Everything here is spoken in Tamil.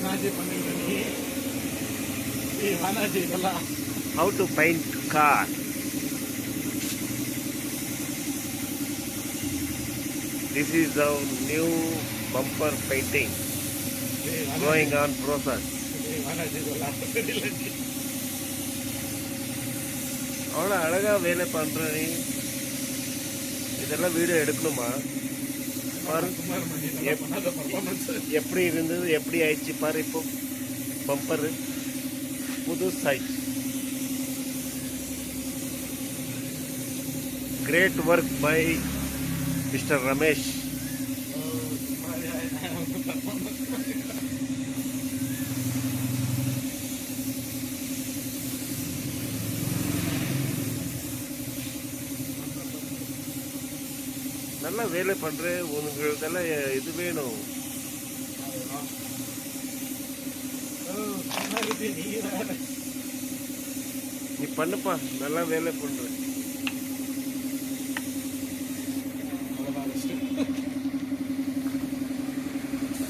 How to paint car. This is the new bumper painting going on process. அவ்வளோ அழகா வேலை பண்ற நீ. இதெல்லாம் வீடியோ எடுக்கணுமா? பாரு எப்படி இருந்தது, எப்படி ஆயிடுச்சு பாரு. இப்போ பம்பர் புது size. Great work by mister Ramesh. நல்லா வேலை பண்ற. உங்களுக்கெல்லாம் இது வேணும். நீ பண்ணுப்பா, நல்லா வேலை பண்ற.